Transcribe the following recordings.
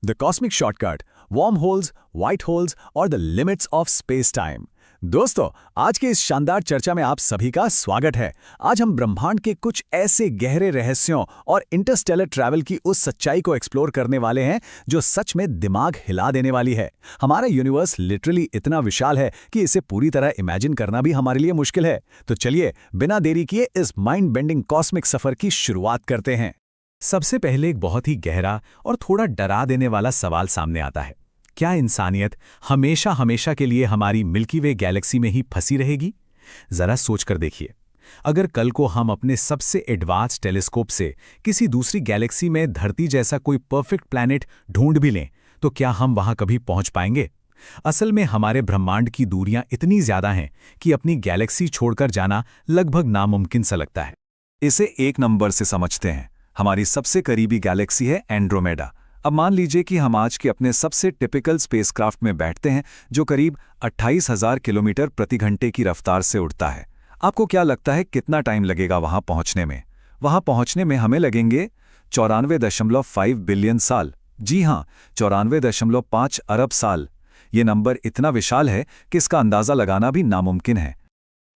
The cosmic shortcut, worm holes, white holes और the limits of space time. दोस्तों, आज के इस शानदार चर्चा में आप सभी का स्वागत है। आज हम ब्रह्मांड के कुछ ऐसे गहरे रहस्यों और इंटरस्टेलर ट्रैवल की उस सच्चाई को एक्सप्लोर करने वाले हैं जो सच में दिमाग हिला देने वाली है। हमारा यूनिवर्स लिटरली इतना विशाल है कि इसे पूरी तरह इमेजिन करना भी हमारे लिए मुश्किल है। तो चलिए बिना देरी किए इस माइंड बेंडिंग कॉस्मिक सफर की शुरुआत करते हैं। सबसे पहले एक बहुत ही गहरा और थोड़ा डरा देने वाला सवाल सामने आता है। क्या इंसानियत हमेशा हमेशा के लिए हमारी मिल्की वे गैलेक्सी में ही फंसी रहेगी? जरा सोचकर देखिए, अगर कल को हम अपने सबसे एडवांस टेलीस्कोप से किसी दूसरी गैलेक्सी में धरती जैसा कोई परफेक्ट प्लैनेट ढूंढ भी लें, तो क्या हम वहां कभी पहुंच पाएंगे? असल में हमारे ब्रह्मांड की दूरियां इतनी ज्यादा हैं कि अपनी गैलेक्सी छोड़कर जाना लगभग नामुमकिन सा लगता है। इसे एक नंबर से समझते हैं। हमारी सबसे करीबी गैलेक्सी है एंड्रोमेडा। अब मान लीजिए कि हम आज के अपने सबसे टिपिकल स्पेसक्राफ्ट में बैठते हैं जो करीब 28,000 किलोमीटर प्रति घंटे की रफ्तार से उड़ता है। आपको क्या लगता है कितना टाइम लगेगा वहां पहुंचने में? वहां पहुंचने में हमें लगेंगे 94.5 बिलियन साल। जी हां, 94.5 अरब साल। ये नंबर इतना विशाल है कि इसका अंदाजा लगाना भी नामुमकिन है।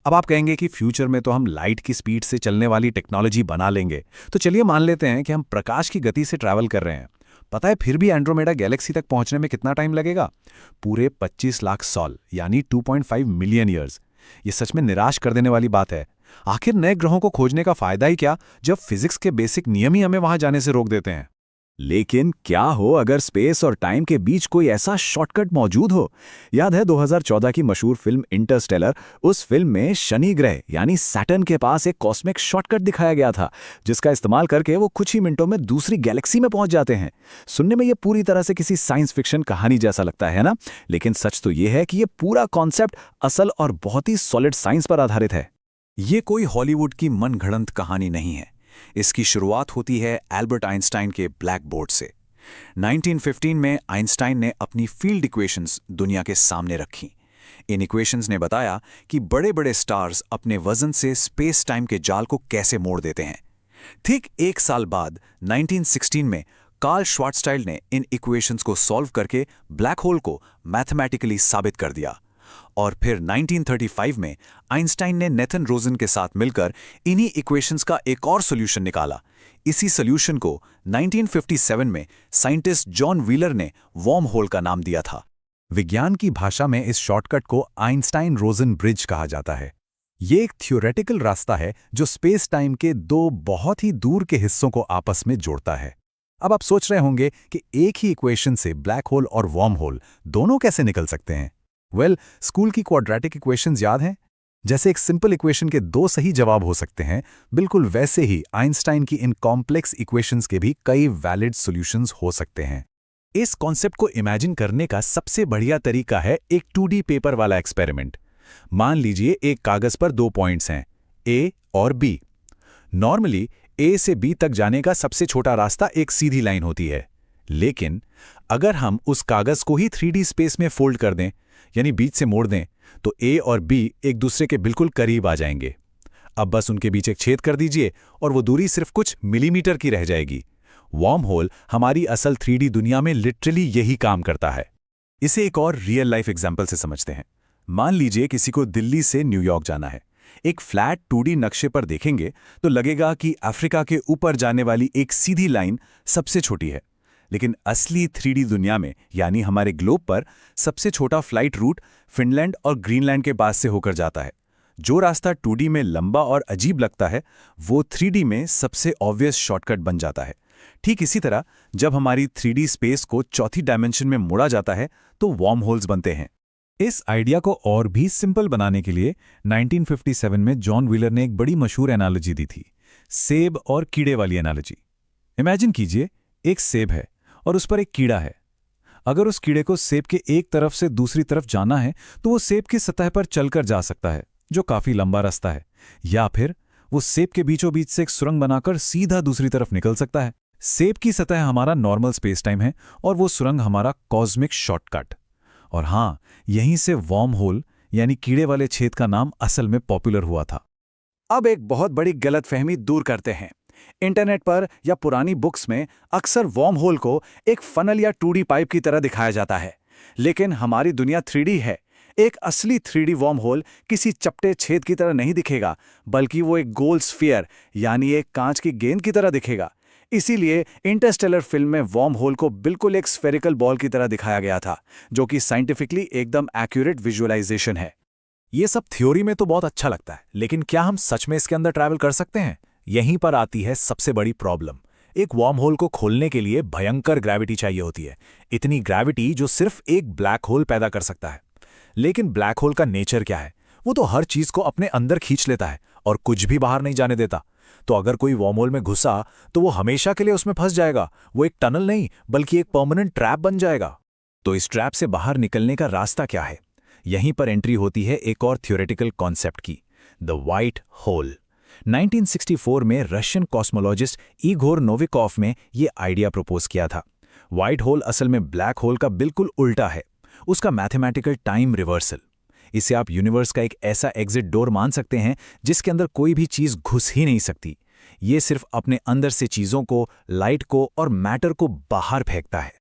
अब आप कहेंगे कि फ्यूचर में तो हम लाइट की स्पीड से चलने वाली टेक्नोलॉजी बना लेंगे। तो चलिए मान लेते हैं कि हम प्रकाश की गति से ट्रैवल कर रहे हैं। पता है फिर भी एंड्रोमेडा गैलेक्सी तक पहुंचने में कितना टाइम लगेगा? पूरे 25 लाख साल, यानी 2.5 मिलियन ईयर्स। ये सच में निराश कर देने वाली बात है। आखिर नए ग्रहों को खोजने का फायदा ही क्या, जब फिजिक्स के बेसिक नियम ही हमें वहां जाने से रोक देते हैं। लेकिन क्या हो अगर स्पेस और टाइम के बीच कोई ऐसा शॉर्टकट मौजूद हो? याद है 2014 की मशहूर फिल्म इंटरस्टेलर? उस फिल्म में शनि ग्रह यानी सैटर्न के पास एक कॉस्मिक शॉर्टकट दिखाया गया था, जिसका इस्तेमाल करके वो कुछ ही मिनटों में दूसरी गैलेक्सी में पहुंच जाते हैं। सुनने में ये पूरी तरह से किसी साइंस फिक्शन कहानी जैसा लगता है ना, लेकिन सच तो ये है कि ये पूरा कॉन्सेप्ट असल और बहुत ही सॉलिड साइंस पर आधारित है। ये कोई हॉलीवुड की मनगढ़ंत कहानी नहीं है। इसकी शुरुआत होती है एल्बर्ट आइंस्टाइन के ब्लैक बोर्ड से। 1915 में आइंस्टाइन ने अपनी फील्ड इक्वेशंस दुनिया के सामने रखीं। इन इक्वेशंस ने बताया कि बड़े-बड़े स्टार्स अपने वजन से स्पेस टाइम के जाल को कैसे मोड़ देते हैं। ठीक एक साल बाद 1916 में कार्ल श्वार्ट्ज़शाइल्ड ने इन इक्वेशंस को सॉल्व करके ब्लैक होल को मैथमेटिकली साबित कर दिया। और फिर 1935 में आइंस्टाइन ने नेथन रोजन के साथ मिलकर इन्हीं इक्वेशंस का एक और सॉल्यूशन निकाला। इसी सॉल्यूशन को 1957 में साइंटिस्ट जॉन व्हीलर ने वार्म होल का नाम दिया था। विज्ञान की भाषा में इस शॉर्टकट को आइंस्टाइन रोजन ब्रिज कहा जाता है। ये एक थ्योरेटिकल रास्ता है जो स्पेस टाइम के दो बहुत ही दूर के हिस्सों को आपस में जोड़ता है। अब आप सोच रहे होंगे कि एक ही इक्वेशन से ब्लैक होल और वार्म होल दोनों कैसे निकल सकते हैं? स्कूल की क्वाड्रेटिक इक्वेशंस याद हैं? जैसे एक सिंपल इक्वेशन के दो सही जवाब हो सकते हैं, बिल्कुल वैसे ही आइंस्टाइन की इन कॉम्प्लेक्स इक्वेशंस के भी कई वैलिड सॉल्यूशंस हो सकते हैं। इस कॉन्सेप्ट को इमेजिन करने का सबसे बढ़िया तरीका है एक 2D पेपर वाला एक्सपेरिमेंट। मान लीजिए एक कागज पर दो पॉइंट्स हैं, ए और बी। नॉर्मली ए से बी तक जाने का सबसे छोटा रास्ता एक सीधी लाइन होती है, लेकिन अगर हम उस कागज को ही 3D स्पेस में फोल्ड कर दें, यानी बीच से मोड़ दें, तो ए और बी एक दूसरे के बिल्कुल करीब आ जाएंगे। अब बस उनके बीच एक छेद कर दीजिए और वो दूरी सिर्फ कुछ मिलीमीटर की रह जाएगी। वार्म होल हमारी असल 3D दुनिया में लिटरली यही काम करता है। इसे एक और रियल लाइफ एग्जाम्पल से समझते हैं। मान लीजिए किसी को दिल्ली से न्यूयॉर्क जाना है। एक फ्लैट 2D नक्शे पर देखेंगे तो लगेगा कि अफ्रीका के ऊपर जाने वाली एक सीधी लाइन सबसे छोटी है, लेकिन असली 3D दुनिया में यानी हमारे ग्लोब पर सबसे छोटा फ्लाइट रूट फिनलैंड और ग्रीनलैंड के पास से होकर जाता है। जो रास्ता 2D में लंबा और अजीब लगता है, वो 3D में सबसे ऑब्वियस शॉर्टकट बन जाता है। ठीक इसी तरह जब हमारी 3D स्पेस को चौथी डायमेंशन में मोड़ा जाता है तो वार्म होल्स बनते हैं। इस आइडिया को और भी सिंपल बनाने के लिए 1957 में जॉन व्हीलर ने एक बड़ी मशहूर एनालॉजी दी थी, सेब और कीड़े वाली एनालॉजी। इमेजिन कीजिए, एक सेब है और उस पर एक कीड़ा है। अगर उस कीड़े को सेब के एक तरफ से दूसरी तरफ जाना है तो वो सेब की सतह पर चलकर जा सकता है, जो काफी लंबा रास्ता है, या फिर वो सेब के बीचों बीच से एक सुरंग बनाकर सीधा दूसरी तरफ निकल सकता है। सेब की सतह हमारा नॉर्मल स्पेस टाइम है और वो सुरंग हमारा कॉस्मिक शॉर्टकट। और हाँ, यहीं से वार्म होल यानी कीड़े वाले छेद का नाम असल में पॉपुलर हुआ था। अब एक बहुत बड़ी गलतफहमी दूर करते हैं। इंटरनेट पर या पुरानी बुक्स में अक्सर वॉर्म होल को एक फनल या 2D पाइप की तरह दिखाया जाता है, लेकिन हमारी दुनिया 3D है। एक असली 3D वॉर्म होल किसी चपटे छेद की तरह नहीं दिखेगा, बल्कि वो एक गोल स्फीयर यानी एक कांच की गेंद की तरह दिखेगा। इसीलिए इंटरस्टेलर फिल्म में वॉर्म होल को बिल्कुल एक स्फेरिकल बॉल की तरह दिखाया गया था, जो कि साइंटिफिकली एकदम एक्यूरेट विजुअलाइजेशन है। ये सब थ्योरी में तो बहुत अच्छा लगता है, लेकिन क्या हम सच में इसके अंदर ट्रैवल कर सकते हैं? यहीं पर आती है सबसे बड़ी प्रॉब्लम। एक वार्म होल को खोलने के लिए भयंकर ग्रेविटी चाहिए होती है, इतनी ग्रेविटी जो सिर्फ एक ब्लैक होल पैदा कर सकता है। लेकिन ब्लैक होल का नेचर क्या है? वो तो हर चीज को अपने अंदर खींच लेता है और कुछ भी बाहर नहीं जाने देता। तो अगर कोई वार्म होल में घुसा तो वो हमेशा के लिए उसमें फंस जाएगा। वो एक टनल नहीं, बल्कि एक परमानेंट ट्रैप बन जाएगा। तो इस ट्रैप से बाहर निकलने का रास्ता क्या है? यहीं पर एंट्री होती है एक और थ्योरेटिकल कॉन्सेप्ट की, द व्हाइट होल। 1964 में रशियन कॉस्मोलॉजिस्ट इगोर नोविकोव ने ये आइडिया प्रपोज किया था। व्हाइट होल असल में ब्लैक होल का बिल्कुल उल्टा है, उसका मैथमेटिकल टाइम रिवर्सल। इसे आप यूनिवर्स का एक ऐसा एग्जिट डोर मान सकते हैं जिसके अंदर कोई भी चीज घुस ही नहीं सकती। ये सिर्फ अपने अंदर से चीजों को, लाइट को और मैटर को बाहर फेंकता है।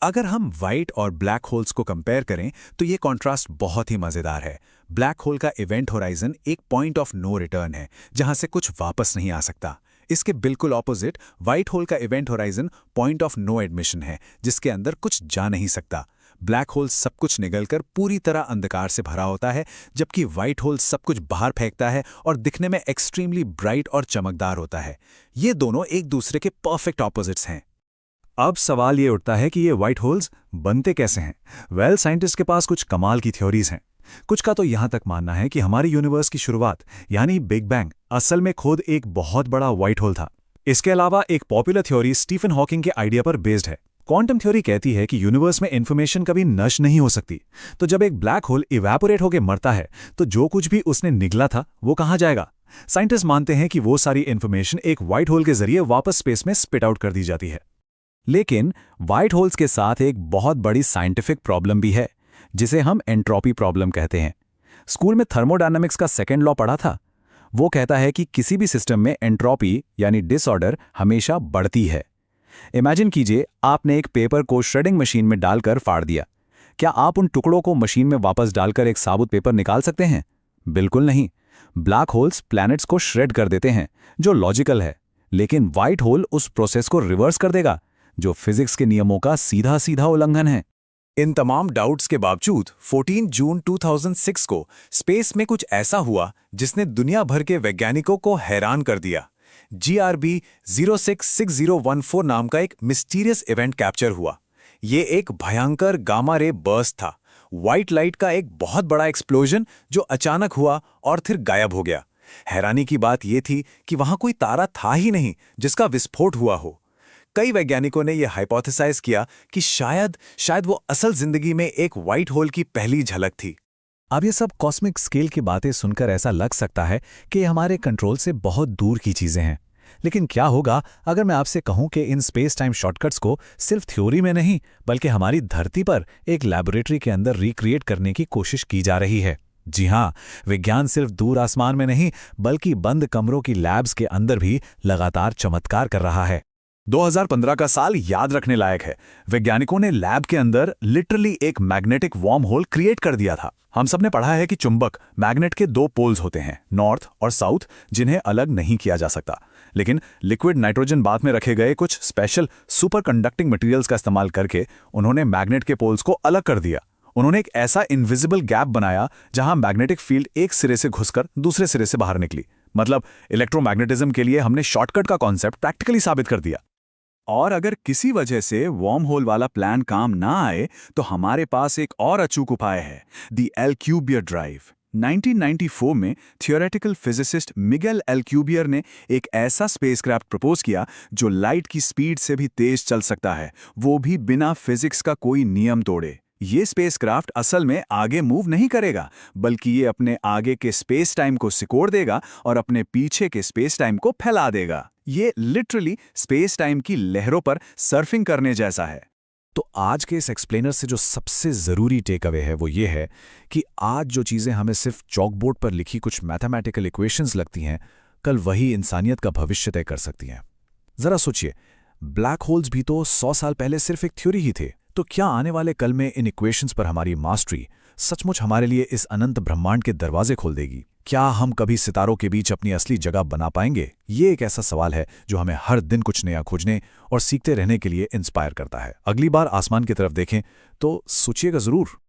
अगर हम व्हाइट और ब्लैक होल्स को कंपेयर करें तो ये कॉन्ट्रास्ट बहुत ही मजेदार है। ब्लैक होल का इवेंट होराइजन एक पॉइंट ऑफ नो रिटर्न है, जहां से कुछ वापस नहीं आ सकता। इसके बिल्कुल ऑपोजिट व्हाइट होल का event horizon point of no admission है, जिसके अंदर कुछ जा नहीं सकता। ब्लैक होल सब कुछ निगलकर पूरी तरह अंधकार से भरा होता है, जबकि व्हाइट होल सब कुछ बाहर फेंकता है और दिखने में एक्सट्रीमली ब्राइट और चमकदार होता है। ये दोनों एक दूसरे के परफेक्ट ऑपोजिट्स हैं। अब सवाल ये उठता है कि ये व्हाइट होल्स बनते कैसे हैं? वेल, साइंटिस्ट के पास कुछ कमाल की थ्योरीज हैं। कुछ का तो यहां तक मानना है कि हमारी यूनिवर्स की शुरुआत यानी बिग बैंग असल में खुद एक बहुत बड़ा व्हाइट होल था। इसके अलावा एक पॉपुलर थ्योरी स्टीफन हॉकिंग के आइडिया पर बेस्ड है। क्वांटम थ्योरी कहती है कि यूनिवर्स में इंफॉर्मेशन कभी नष्ट नहीं हो सकती। तो जब एक ब्लैक होल इवैपोरेट होकर मरता है तो जो कुछ भी उसने निगला था वो कहां जाएगा? साइंटिस्ट मानते हैं कि वो सारी इंफॉर्मेशन एक व्हाइट होल के जरिए वापस स्पेस में स्पिट आउट कर दी जाती है। लेकिन व्हाइट होल्स के साथ एक बहुत बड़ी साइंटिफिक प्रॉब्लम भी है, जिसे हम एंट्रोपी प्रॉब्लम कहते हैं। स्कूल में थर्मोडायनामिक्स का सेकंड लॉ पढ़ा था। वो कहता है कि किसी भी सिस्टम में एंट्रोपी यानी डिसऑर्डर हमेशा बढ़ती है। इमेजिन कीजिए, आपने एक पेपर को श्रेडिंग मशीन में डालकर फाड़ दिया। क्या आप उन टुकड़ों को मशीन में वापस डालकर एक साबुत पेपर निकाल सकते हैं? बिल्कुल नहीं। ब्लैक होल्स प्लैनेट्स को श्रेड कर देते हैं, जो लॉजिकल है, लेकिन व्हाइट होल उस प्रोसेस को रिवर्स कर देगा, जो फिजिक्स के नियमों का सीधा सीधा उल्लंघन है। इन तमाम डाउट्स के बावजूद 14 जून 2006 को स्पेस में कुछ ऐसा हुआ जिसने दुनिया भर के वैज्ञानिकों को हैरान कर दिया। GRB 066014 नाम का एक मिस्टीरियस इवेंट कैप्चर हुआ। ये एक भयंकर गामा रे बर्स्ट था, व्हाइट लाइट का एक बहुत बड़ा एक्सप्लोजन जो अचानक हुआ और फिर गायब हो गया। हैरानी की बात यह थी कि वहां कोई तारा था ही नहीं जिसका विस्फोट हुआ हो। कई वैज्ञानिकों ने यह हाइपोथेसाइज किया कि शायद वो असल जिंदगी में एक व्हाइट होल की पहली झलक थी। अब ये सब कॉस्मिक स्केल की बातें सुनकर ऐसा लग सकता है कि हमारे कंट्रोल से बहुत दूर की चीजें हैं। लेकिन क्या होगा अगर मैं आपसे कहूं कि इन स्पेस टाइम शॉर्टकट्स को सिर्फ थ्योरी में नहीं, बल्कि हमारी धरती पर एक लैबोरेटरी के अंदर रिक्रिएट करने की कोशिश की जा रही है? जी हां, विज्ञान सिर्फ दूर आसमान में नहीं, बल्कि बंद कमरों की लैब्स के अंदर भी लगातार चमत्कार कर रहा है। 2015 का साल याद रखने लायक है। वैज्ञानिकों ने लैब के अंदर लिटरली एक मैग्नेटिक वॉर्म होल क्रिएट कर दिया था। हम सबने पढ़ा है कि चुंबक मैग्नेट के दो पोल्स होते हैं, नॉर्थ और साउथ, जिन्हें अलग नहीं किया जा सकता। लेकिन लिक्विड नाइट्रोजन बाथ में रखे गए कुछ स्पेशल सुपर कंडक्टिंग मटेरियल्स का इस्तेमाल करके उन्होंने मैग्नेट के पोल्स को अलग कर दिया। उन्होंने एक ऐसा इनविजिबल गैप बनाया जहां मैग्नेटिक फील्ड एक सिरे से घुसकर दूसरे सिरे से बाहर निकली। मतलब इलेक्ट्रोमैग्नेटिज्म के लिए हमने शॉर्टकट का कॉन्सेप्ट प्रैक्टिकली साबित कर दिया। और अगर किसी वजह से वॉर्म होल वाला प्लान काम ना आए तो हमारे पास एक और अचूक उपाय है, द एल्क्यूबियर ड्राइव। 1994 में थियोरेटिकल फिजिसिस्ट मिगेल एल्क्यूबियर ने एक ऐसा स्पेसक्राफ्ट प्रपोज किया जो लाइट की स्पीड से भी तेज चल सकता है, वो भी बिना फिजिक्स का कोई नियम तोड़े। ये स्पेसक्राफ्ट असल में आगे मूव नहीं करेगा, बल्कि ये अपने आगे के स्पेस टाइम को सिकोड़ देगा और अपने पीछे के स्पेस टाइम को फैला देगा। ये लिटरली स्पेस टाइम की लहरों पर सर्फिंग करने जैसा है। तो आज के इस एक्सप्लेनर से जो सबसे ज़रूरी टेक अवे है वो ये है कि आज जो चीज़ें हमें सिर्फ चॉकबोर्ड पर लिखी कुछ मैथमेटिकल इक्वेशंस लगती हैं, कल वही इंसानियत का भविष्य तय कर सकती हैं। जरा सोचिए, ब्लैक होल्स भी तो 100 साल पहले सिर्फ एक थ्योरी ही थे। तो क्या आने वाले कल में इन इक्वेशंस पर हमारी मास्टरी सचमुच हमारे लिए इस अनंत ब्रह्मांड के दरवाजे खोल देगी? क्या हम कभी सितारों के बीच अपनी असली जगह बना पाएंगे? ये एक ऐसा सवाल है जो हमें हर दिन कुछ नया खोजने और सीखते रहने के लिए इंस्पायर करता है। अगली बार आसमान की तरफ देखें तो सोचिएगा जरूर।